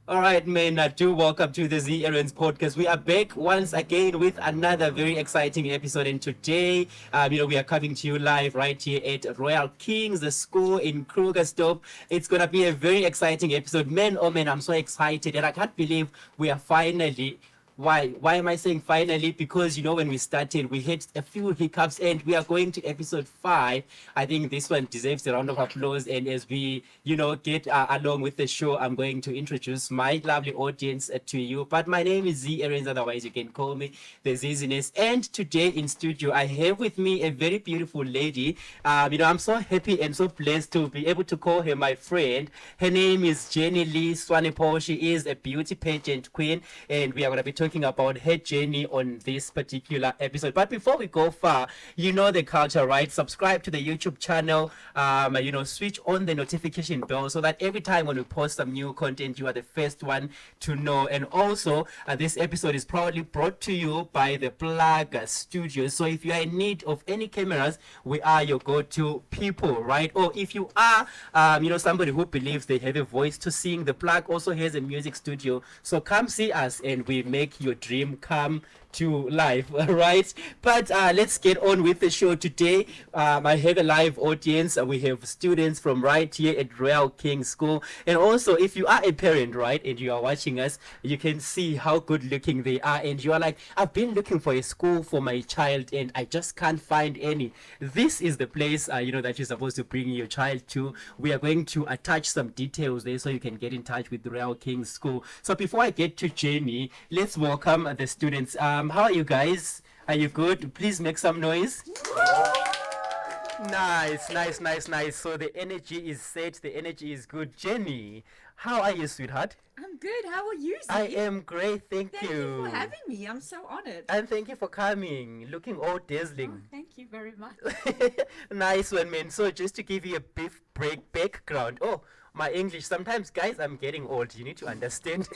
All right, men, do welcome to the Zee Arentz Podcast. We are back once again with another very exciting episode. And today, we are coming to you live right here at Royal Kings, the school in Krugersdorp. It's going to be a very exciting episode. Men, oh man, I'm so excited. And I can't believe we are finally... Why am I saying finally? Because, when we started, we had a few hiccups and we are going to episode 5. I think this one deserves a round of applause. And as we, get along with the show, I'm going to introduce my lovely audience to you. But my name is Zee Arentz, otherwise you can call me the Zeeziness. And today in studio, I have with me a very beautiful lady. I'm so happy and so blessed to be able to call her my friend. Her name is Jenny Lee Swanepole. She is a beauty pageant queen, and we are going to be talking about her journey on this particular episode. But before we go far, the culture, right? Subscribe to the YouTube channel, switch on the notification bell so that every time when we post some new content, you are the first one to know. And also, this episode is proudly brought to you by the Plug Studios. So if you are in need of any cameras, we are your go-to people, right? Or if you are, somebody who believes they have a voice to sing, the Plug also has a music studio. So come see us and we make your dream come to life, right? But let's get on with the show today. I have a live audience. We have students from right here at Royal King School. And also, if you are a parent, right, and you are watching us, you can see how good looking they are. And you are like, I've been looking for a school for my child and I just can't find any. This is the place, that you're supposed to bring your child to. We are going to attach some details there so you can get in touch with the Royal King School. So before I get to Jenny, let's welcome the students. How are you guys? Are you good? Please make some noise. Nice. So the energy is set. The energy is good. Jenny, how are you, sweetheart? I'm good. How are you, Zee? I am great. Thank you. Thank you for having me. I'm so honored. And thank you for coming. Looking all dazzling. Oh, thank you very much. Nice one, man. So just to give you a brief background. Oh, my English, sometimes, guys, I'm getting old. You need to understand.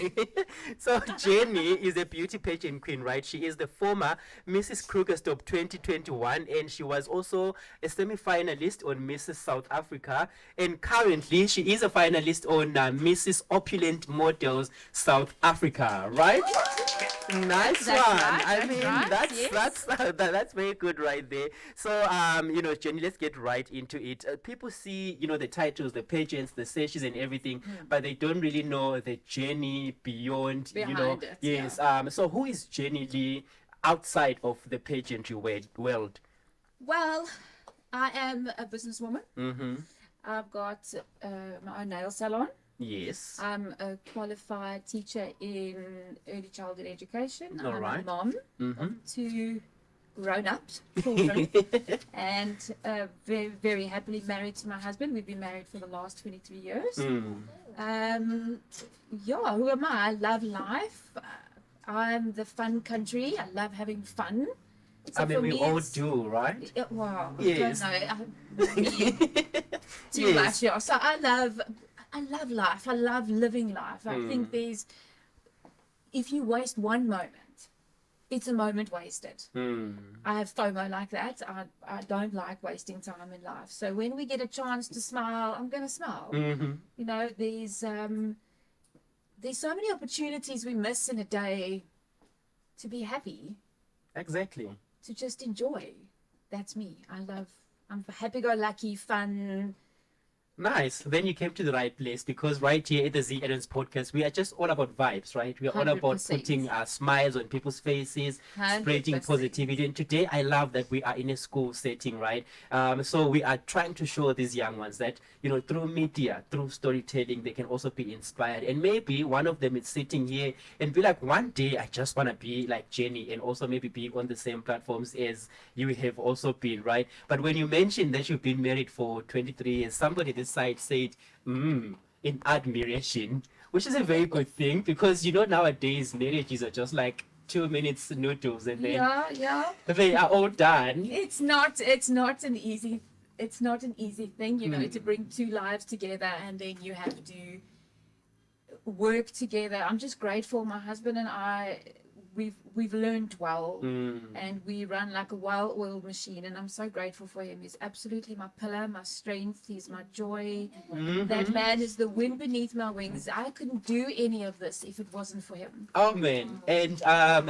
So Jenny is a beauty pageant queen, right? She is the former Mrs. Krugersdorp 2021, and she was also a semi-finalist on Mrs. South Africa. And currently, she is a finalist on Mrs. Opulent Models South Africa, right? Nice That's one. right, I mean, yes. that's very good right there. So, Jenny, let's get right into it. People see, the titles, the pageants, the sessions and everything, but they don't really know the journey beyond, Behind it, Yes. So who is Jenny Lee outside of the pageantry world? Well, I am a businesswoman. Mm-hmm. I've got my own nail salon. Yes. I'm a qualified teacher in early childhood education. All I'm right. a mom Mm-hmm. of 2 grown-up children and very, very happily married to my husband. We've been married for the last 23 years. Who am I? I love life. I'm the fun country. I love having fun. So I mean, for we me, all do, right? Wow. Yes. I don't know. Too much, yeah. So I love life. I love living life. I think if you waste one moment, it's a moment wasted. I have FOMO like that. I don't like wasting time in life. So when we get a chance to smile, I'm going to smile. There's so many opportunities we miss in a day to be happy. Exactly. To just enjoy. That's me. I'm happy-go-lucky, fun. Nice. Then you came to the right place, because right here at the Zee Arentz Podcast, we are just all about vibes, right? We are all about 100%. putting smiles on people's faces, spreading 100%. positivity. And today, I love that we are in a school setting, right? So we are trying to show these young ones that, through media, through storytelling, they can also be inspired. And maybe one of them is sitting here and be like, one day, I just want to be like Jenny, and also maybe be on the same platforms as you have also been, right? But when you mentioned that you've been married for 23 years, somebody this side said, in admiration, which is a very good thing, because nowadays marriages are just like 2 minutes noodles, and then Yeah. they are all done. It's not an easy thing, you know, to bring two lives together, and then you have to work together. I'm just grateful. My husband and I, we've learned well, and we run like a well-oiled machine, and I'm so grateful for him. He's absolutely my pillar, my strength. He's my joy. That man is the wind beneath my wings. I couldn't do any of this if it wasn't for him. Oh man. And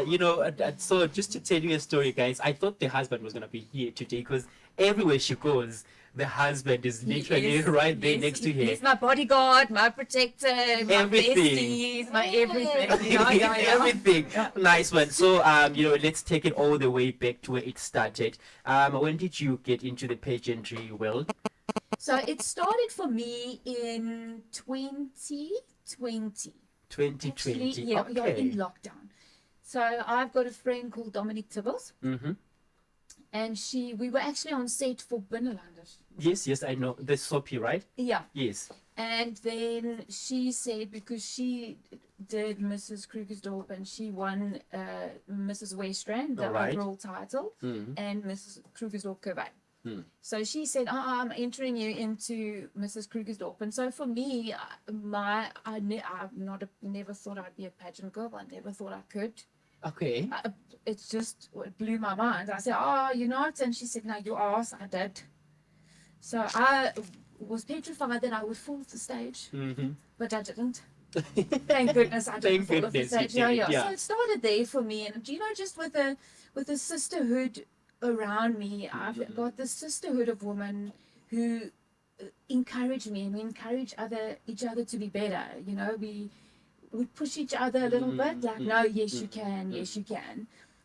you know, so just to tell you a story, guys, I thought the husband was gonna be here today, because everywhere she goes, the husband is literally right there next to her. He's my bodyguard, my protector, my besties, my everything. Yeah. Everything. Nice one. So you know, let's take it all the way back to where it started. When did you get into the pageantry world? So it started for me in 2020. 2020. Actually, yeah, in lockdown. So I've got a friend called Dominique Tibbles. And we were actually on set for Binnenlanders. Yes, I know. The soapy, right? Yeah. Yes. And then she said, because she did Mrs. Krugersdorp and she won Mrs. Westrand, the overall title, and Mrs. Krugersdorp Curvey. So she said, I'm entering you into Mrs. Krugersdorp. And so for me, I never thought I'd be a pageant girl. I never thought I could. Okay. It blew my mind. I said, "Oh, you're not?" And she said, "No, you are." So I did. So I was petrified that I would fall off the stage, but I didn't. Thank goodness I didn't fall off the stage. Yeah. So it started there for me, and you know, just with the sisterhood around me, I've got this sisterhood of women who encourage me, and we encourage each other to be better. You know, we push each other a little bit, like, no, yes you can,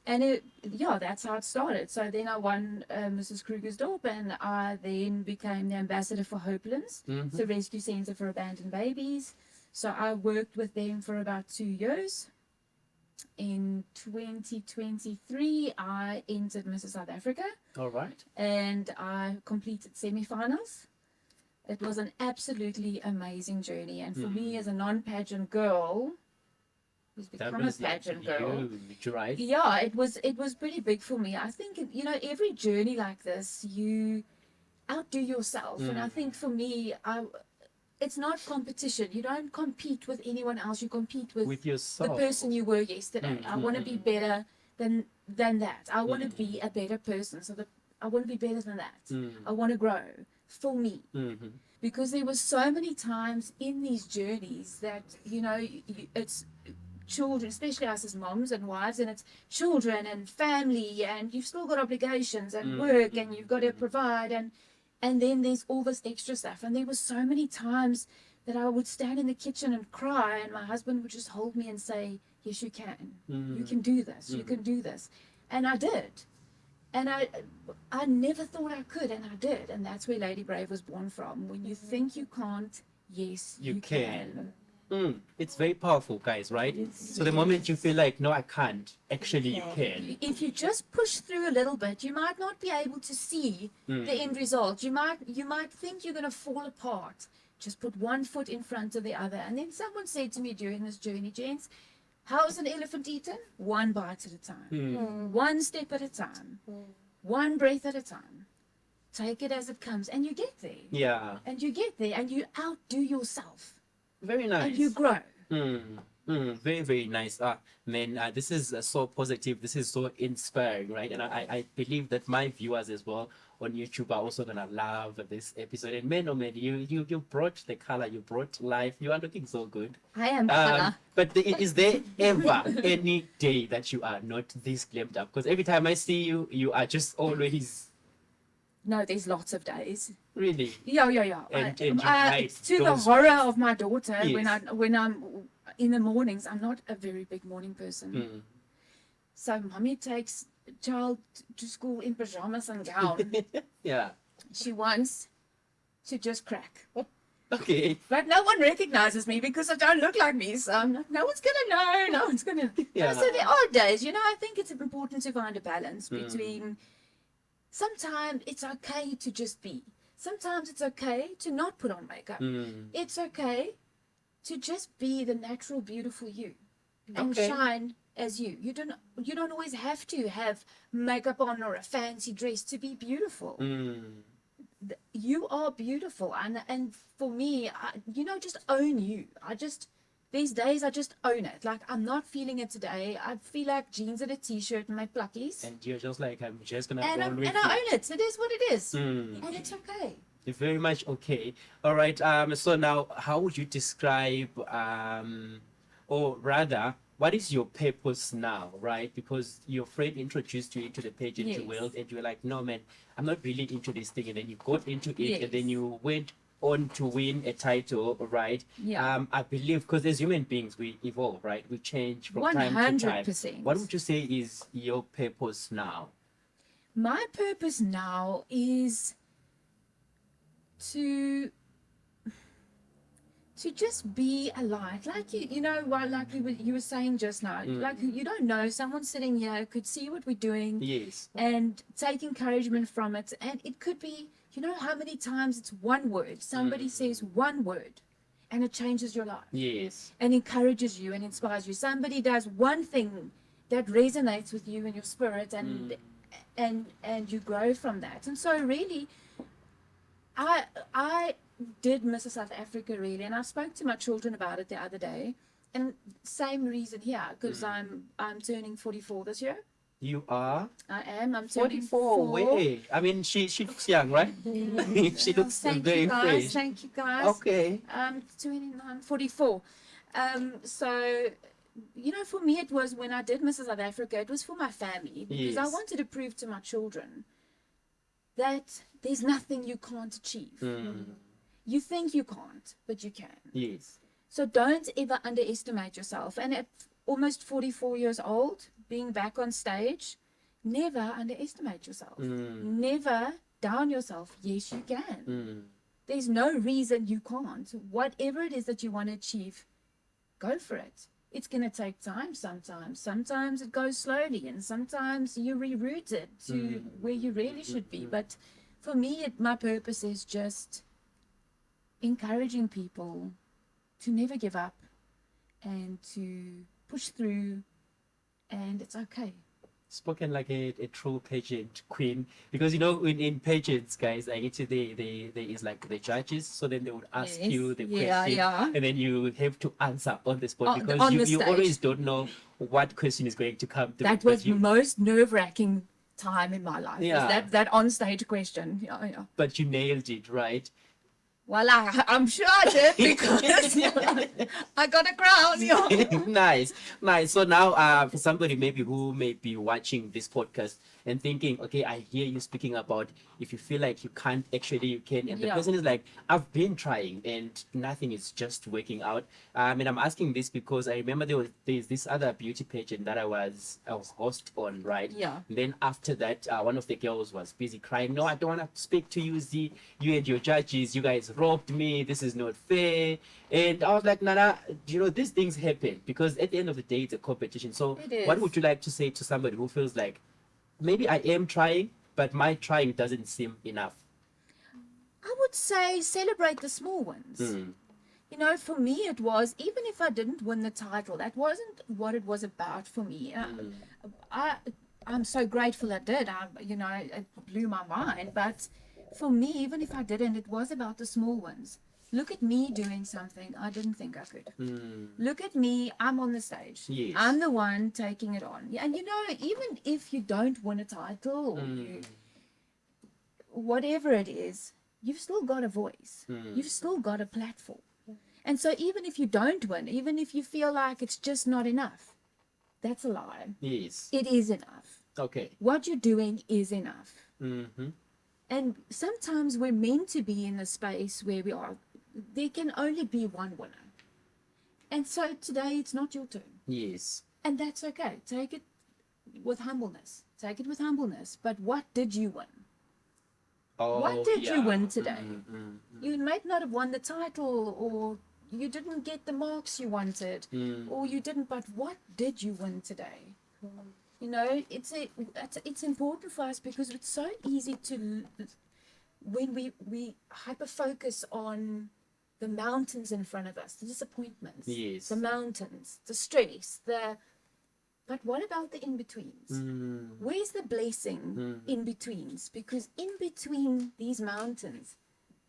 and that's how it started. So then I won Mrs. Krugersdorp, and I then became the ambassador for Hopelands, the rescue center for abandoned babies. So I worked with them for about 2 years. In 2023 I entered Mrs. South Africa. All right. And I completed semi-finals. It was an absolutely amazing journey, and for me as a non-pageant girl who's become a pageant girl, right? Yeah, it was pretty big for me. I think, you know, every journey like this, you outdo yourself, and I think for me, it's not competition. You don't compete with anyone else. You compete with yourself, the person you were yesterday. I want to be better than that. I want to be a better person, so that I want to be better than that. I want to grow. For me, because there were so many times in these journeys that, you know, it's children, especially us as moms and wives, and it's children and family, and you've still got obligations and work, and you've got to provide, and then there's all this extra stuff. And there were so many times that I would stand in the kitchen and cry, and my husband would just hold me and say, yes, you can. You can do this. You can do this. And I did. And I never thought I could, and I did. And that's where Lady Brave was born from. When you think you can't, yes, you can. It's very powerful, guys, right? So the moment you feel like, no, I can't, actually you can. If you just push through a little bit, you might not be able to see the end result. You might think you're going to fall apart. Just put one foot in front of the other. And then someone said to me during this journey, gents, how is an elephant eaten? One bite at a time. One step at a time. One breath at a time. Take it as it comes, and you get there. Yeah. And you get there, and you outdo yourself. Very nice. And you grow. Very, very nice. Man, this is so positive. This is so inspiring, right? And I believe that my viewers as well on YouTube are also gonna love this episode. And man, oh man, you brought the color, you brought life. You are looking so good. I am color. But is there ever any day that you are not this glammed up? Because every time I see you, you are just always. No, there's lots of days. Really? Yeah. And to the horror of my daughter, yes. when I'm in the mornings, I'm not a very big morning person. So mommy takes child to school in pajamas and gown. Yeah. She wants to just crack. Okay. But no one recognizes me because I don't look like me. So I'm like, no one's going to know. No one's going to. Yeah. So there are days, you know, I think it's important to find a balance between sometimes it's okay to just be. Sometimes it's okay to not put on makeup. It's okay to just be the natural, beautiful you and shine as you. You don't always have to have makeup on or a fancy dress to be beautiful. You are beautiful, and for me, just own you. These days I just own it. Like, I'm not feeling it today. I feel like jeans and a t-shirt and my pluckies. And you're just like, I'm just gonna And go I with own it. It is what it is. And it's okay. Very much okay. All right. So now, how would you describe, or rather, what is your purpose now, right? Because your friend introduced you into the pageantry world, and you were like, no, man, I'm not really into this thing. And then you got into it, and then you went on to win a title, right? Yeah. I believe, because as human beings, we evolve, right? We change from time to time. 100%. What would you say is your purpose now? My purpose now is to just be a light, like you were saying just now. Like, you don't know, someone sitting here could see what we're doing, Yes. and take encouragement from it. And it could be, how many times it's one word, somebody says one word, and it changes your life. Yes. And encourages you and inspires you. Somebody does one thing that resonates with you and your spirit, and you grow from that. And so really, I did miss South Africa, really, and I spoke to my children about it the other day, and same reason here, because I'm turning 44 this year. You are? I am. I'm 44. Way. I mean, she looks young, right? She looks very fresh. Thank you, guys. Okay. 29, 44. So, for me, it was, when I did miss South Africa, it was for my family, because I wanted to prove to my children that there's nothing you can't achieve. You think you can't, but you can. Yes. So don't ever underestimate yourself. And at almost 44 years old, being back on stage, never underestimate yourself. Never down yourself. Yes, you can. There's no reason you can't. Whatever it is that you want to achieve, go for it. It's going to take time sometimes. Sometimes it goes slowly, and sometimes you reroute it to where you really should be. But for me, my purpose is just encouraging people to never give up and to push through, and it's okay. Spoken like a true pageant queen, because in pageants, guys, there is like the judges, so then they would ask you the question, and then you have to answer on the spot, because you always don't know what question is going to come through. That was the most nerve-wracking time in my life. Yeah. That on-stage question. Yeah. But you nailed it, right? Well, I'm sure I did, because I got a crown. Nice. So now, for somebody maybe who may be watching this podcast and thinking, okay, I hear you speaking about, if you feel like you can't, actually you can, and the person is like, I've been trying and nothing is just working out. And I'm asking this because I remember there's this other beauty pageant that I was host on, right? Yeah. And then after that, one of the girls was busy crying, no, I don't want to speak to you, Zee. You and your judges, you guys robbed me. This is not fair. And I was like, Nana, these things happen, because at the end of the day, it's a competition. So what would you like to say to somebody who feels like, maybe I am trying, but my trying doesn't seem enough? I would say celebrate the small ones. For me, it was, even if I didn't win the title, that wasn't what it was about for me. I'm so grateful I did. It blew my mind. But for me, even if I didn't, it was about the small ones. Look at me doing something I didn't think I could. Look at me, I'm on the stage. Yes. I'm the one taking it on. And even if you don't win a title, or whatever it is, you've still got a voice. You've still got a platform. And so even if you don't win, even if you feel like it's just not enough, that's a lie. Yes. It is enough. Okay. What you're doing is enough. And sometimes we're meant to be in a space where we are. There can only be one winner. And so today it's not your turn. Yes. And that's okay. Take it with humbleness. But what did you win? What did you win today? You might not have won the title, or you didn't get the marks you wanted, or you didn't, but what did you win today? It's important for us, because it's so easy to, when we hyper focus on the mountains in front of us, the disappointments, the mountains, the stress, But what about the in-betweens? Where's the blessing in betweens? Because in between these mountains,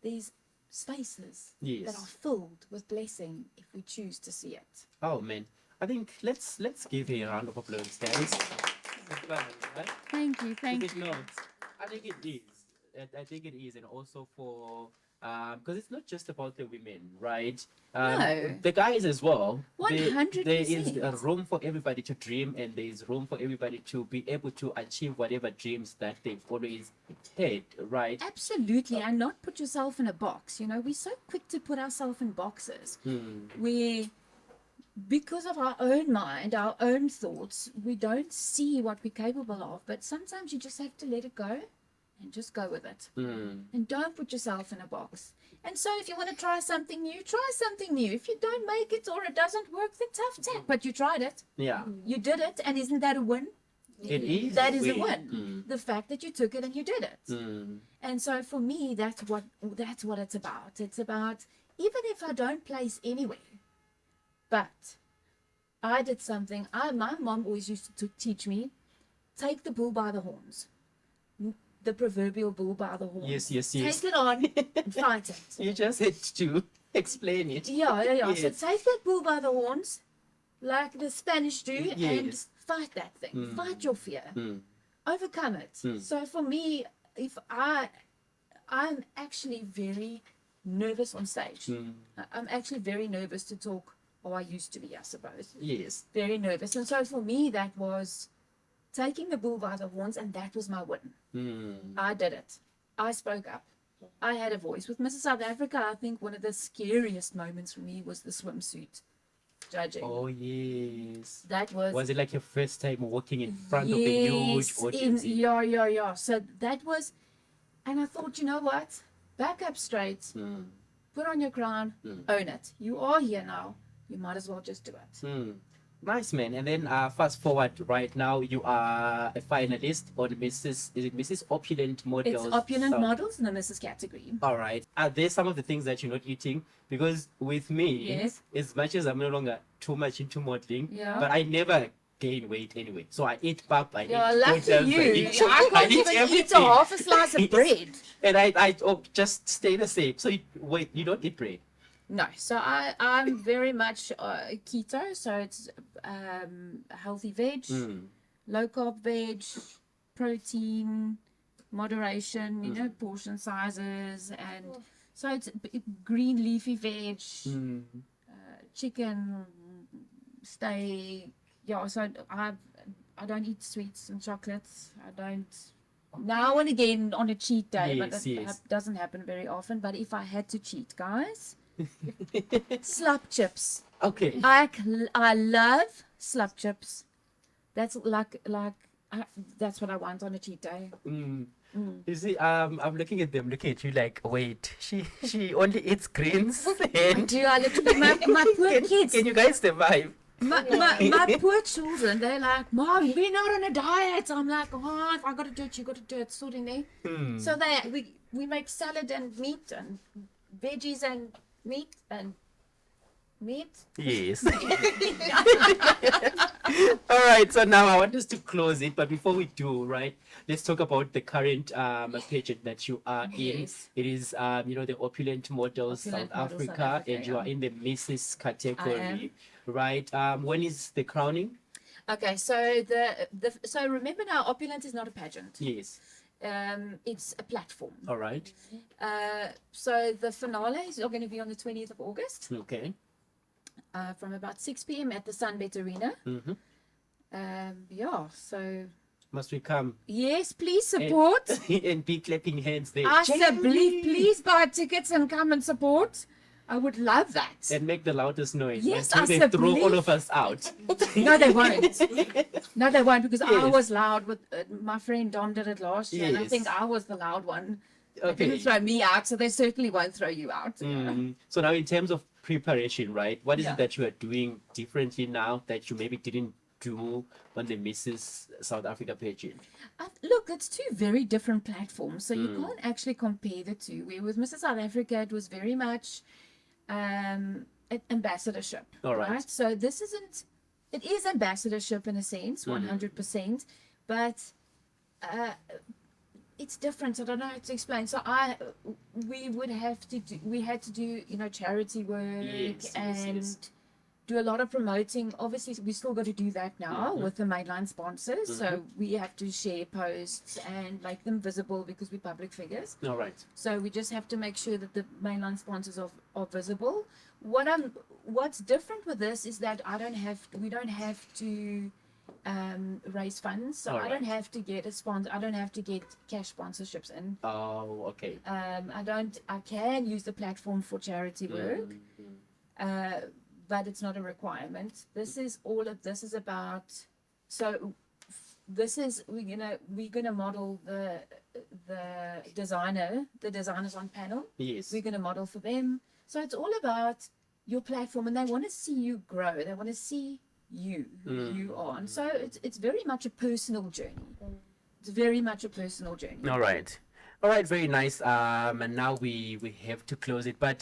these spaces that are filled with blessing if we choose to see it. Oh man, I think let's give a round of applause, guys. Thank you. I think it is. I think it is, and also for because it's not just about the women, right? No. The guys as well. 100%. There is a room for everybody to dream, and there is room for everybody to be able to achieve whatever dreams that they've always had, right? Absolutely, and not put yourself in a box. You know, we're so quick to put ourselves in boxes where, because of our own mind, our own thoughts, we don't see what we're capable of. But sometimes you just have to let it go and just go with it. And don't put yourself in a box. And so if you want to try something new, try something new. If you don't make it or it doesn't work, then tough tap. But you tried it. Yeah. You did it. And isn't that a win? It is. That is a win. The fact that you took it and you did it. And so for me, that's what it's about. It's about, even if I don't place anywhere, but I did something. My mom always used to teach me, take the bull by the horns. The proverbial bull by the horns. Yes. Take it on and fight it. You just had to explain it. Yeah. Yes. So take that bull by the horns, like the Spanish do, and Yes. fight that thing. Fight your fear. Overcome it. So for me, if I'm actually very nervous on stage. I'm actually very nervous to talk. I used to be, I suppose. Yes. Very nervous. And so for me, that was taking the bull by the horns, and that was my win. I did it. I spoke up. I had a voice. With Mrs. South Africa, I think one of the scariest moments for me was the swimsuit judging. Oh, yes. That was... Was it like your first time walking in front of a huge audience? Yeah. So that was... And I thought, you know what? Back up straight. Put on your crown. Own it. You are here now. You might as well just do it. Nice, man. And then fast forward right now, you are a finalist on Mrs. Opulent Models? It's Opulent Models in the Mrs. category. All right. Are there some of the things that you're not eating? Because with me, Yes. as much as I'm no longer too much into modeling, Yeah. but I never gain weight anyway. So I eat pap, I Yeah, eat lucky noodles, you. I I can't eat even eat everything. a half a slice of bread. And I just stay the same. So you don't eat bread? No, so I'm very much keto, so it's healthy veg, low carb veg, protein, moderation, you know, portion sizes, and so it's green leafy veg, chicken, steak. Yeah, so I don't eat sweets and chocolates. I don't. Now and again on a cheat day, but that doesn't happen very often. But if I had to cheat, guys. Slap chips. Okay. I love slap chips. That's that's what I want on a cheat day. You see, I'm looking at them, looking at you like, wait, she only eats greens. And I literally my poor kids. Can you guys survive? My poor children, they're like, Mom, we're not on a diet. I'm like, oh, if I got to do it, you got to do it, sort of thing. So we make salad and meat and veggies and meat and meat. Yes. All right. So now I want us to close it, but before we do, right, let's talk about the current pageant that you are in. It is the Opulent Models South Africa, and you are in the Mrs. category, right? When is the crowning? Okay, so so remember now, Opulent is not a pageant. Yes. It's a platform. All right. So the finales are going to be on the 20th of August. Okay. From about 6 p.m. at the Sunbet Arena. So... Must we come? Yes, please support. And be clapping hands there. Please buy tickets and come and support. I would love that. And make the loudest noise. Yes, until they throw all of us out. No, they won't. No, they won't, because I was loud with my friend Dom did it last year, and I think I was the loud one. Okay. They didn't throw me out, so they certainly won't throw you out. So now, in terms of preparation, right? What is it that you are doing differently now that you maybe didn't do on the Mrs. South Africa pageant? Look, it's two very different platforms, so you can't actually compare the two. Where with Mrs. South Africa, it was very much ambassadorship. All right. So this isn't It is ambassadorship in a sense, 100%, but it's different. I don't know how to explain. So we had to do, charity work and do a lot of promoting. Obviously, we still got to do that now with the mainline sponsors. So we have to share posts and make them visible because we're public figures. All right. So we just have to make sure that the mainline sponsors are visible. What's different with this is that we don't have to raise funds. So I don't have to get a sponsor. I don't have to get cash sponsorships in. Oh, okay. I can use the platform for charity work. But it's not a requirement. This is about. So we're gonna model the designers on panel. Yes. We're gonna model for them. So it's all about your platform, and they want to see you grow. They want to see you who you are. And so it's very much a personal journey. It's very much a personal journey. All right. Very nice. And now we have to close it. But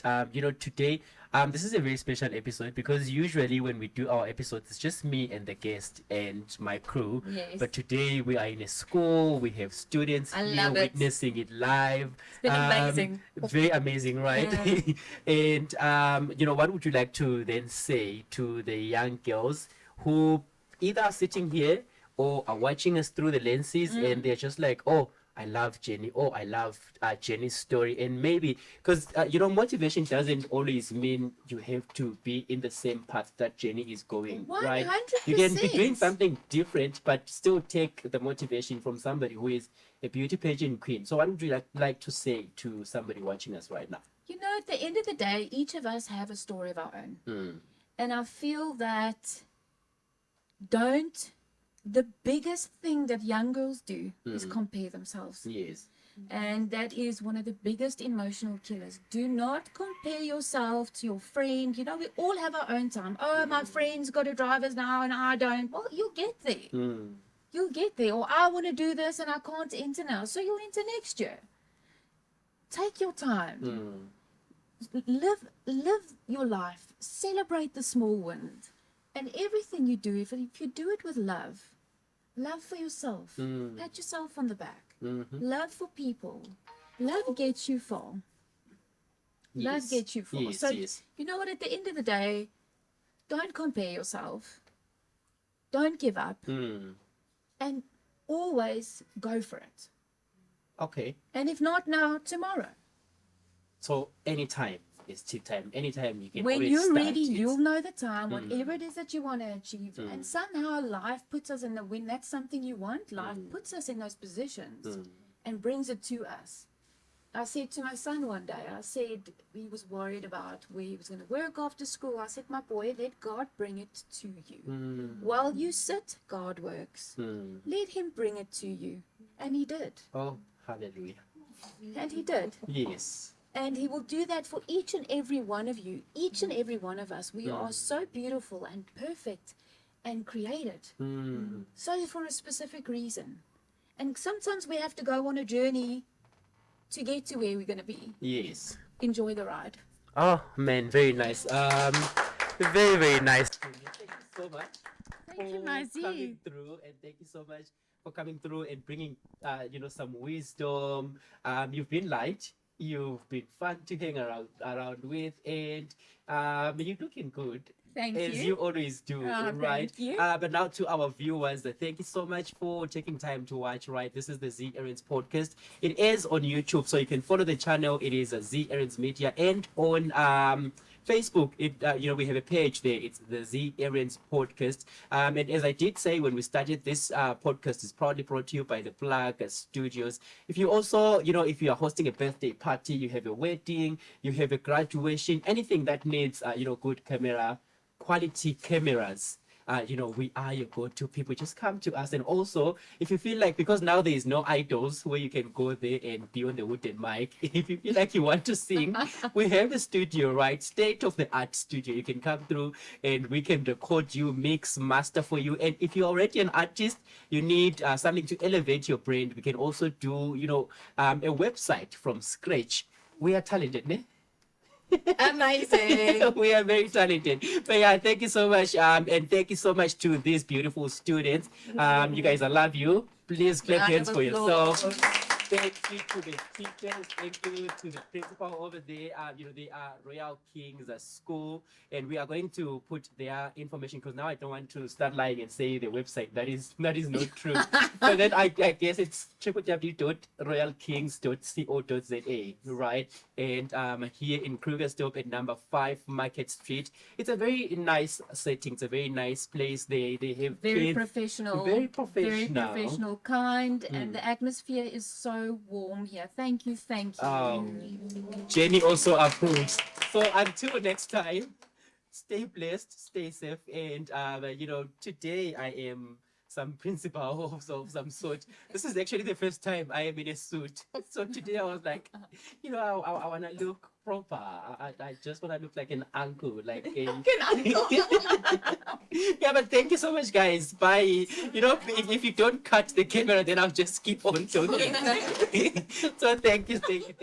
today, this is a very special episode because usually when we do our episodes, it's just me and the guest and my crew. Yes. But today we are in a school. We have students here witnessing it live. It's been amazing. Very amazing, right? Yeah. And what would you like to then say to the young girls who either are sitting here or are watching us through the lenses and they're just like, oh, I love Jenny. Oh, I love Jenny's story. And maybe because motivation doesn't always mean you have to be in the same path that Jenny is going. 100%. Right? You can be doing something different, but still take the motivation from somebody who is a beauty pageant queen. So, what would you like to say to somebody watching us right now? At the end of the day, each of us have a story of our own, and I feel that the biggest thing that young girls do is compare themselves. Yes. And that is one of the biggest emotional killers. Do not compare yourself to your friend. We all have our own time. Oh, my friend's got a driver's now and I don't. Well, you'll get there. You'll get there. Or I want to do this and I can't enter now. So you'll enter next year. Take your time. Live your life. Celebrate the small wins. And everything you do, if you do it with love for yourself, pat yourself on the back, love for people, love gets you far. Love gets you far. Yes, so, yes. you know what, at the end of the day, don't compare yourself. Don't give up. And always go for it. Okay. And if not now, tomorrow. So, anytime. It's tea time. Anytime you can. When you're ready, you'll know the time, whatever it is that you want to achieve. And somehow life puts us when that's something you want, life puts us in those positions and brings it to us. I said to my son one day, he was worried about where he was going to work after school. I said, my boy, let God bring it to you. While you sit, God works. Let him bring it to you. And he did. Oh, hallelujah. And he did. Yes. And he will do that for each and every one of you, each and every one of us. We are so beautiful and perfect and created. So for a specific reason. And sometimes we have to go on a journey to get to where we're going to be. Yes. Enjoy the ride. Oh, man, very nice. Very, very nice. Thank you so much. Thank you, my Zee. Coming through, and thank you so much for coming through and bringing, some wisdom. You've been light. You've been fun to hang around with, and you're looking good. Thank as you always do, right? Thank you. But now to our viewers, thank you so much for taking time to watch, right? This is the Zee Arentz Podcast. It is on YouTube, so you can follow the channel. It is Zee Arentz Media, and on Facebook, we have a page there. It's the Zee Arentz Podcast. And as I did say when we started, this podcast is proudly brought to you by the Plug Studios. If you also, if you are hosting a birthday party, you have a wedding, you have a graduation, anything that needs, good quality cameras, we are your go-to people. Just come to us. And also, if you feel like, because now there is no idols where you can go there and be on the wooden mic, if you feel like you want to sing, we have a studio, right? State-of-the-art studio. You can come through and we can record you, mix, master for you. And if you're already an artist, you need something to elevate your brand, we can also do, a website from scratch. We are talented, ne? Amazing. We are very talented. But yeah, thank you so much. And thank you so much to these beautiful students. You guys, I love you. Please clap Round hands of for applause. yourself. Thank you to the teachers. Thank you to the principal over there. They are Royal Kings School, and we are going to put their information because now I don't want to start lying and say the website. That is not true. So then I guess it's www.royalkings.co.za, right? And here in Krugersdorp at number 5 Market Street. It's a very nice setting. It's a very nice place. They have Very kids, professional. very professional, Very professional, kind, and the atmosphere is so warm here. Thank you. Jenny also approves. So until next time, stay blessed, stay safe, and today I am some principal of some sort. This is actually the first time I am in a suit. So today I was like, I want to look proper. I just want to look like an uncle, like a... Yeah, but thank you so much, guys. Bye. If you don't cut the camera, then I'll just keep on talking. So thank you so much.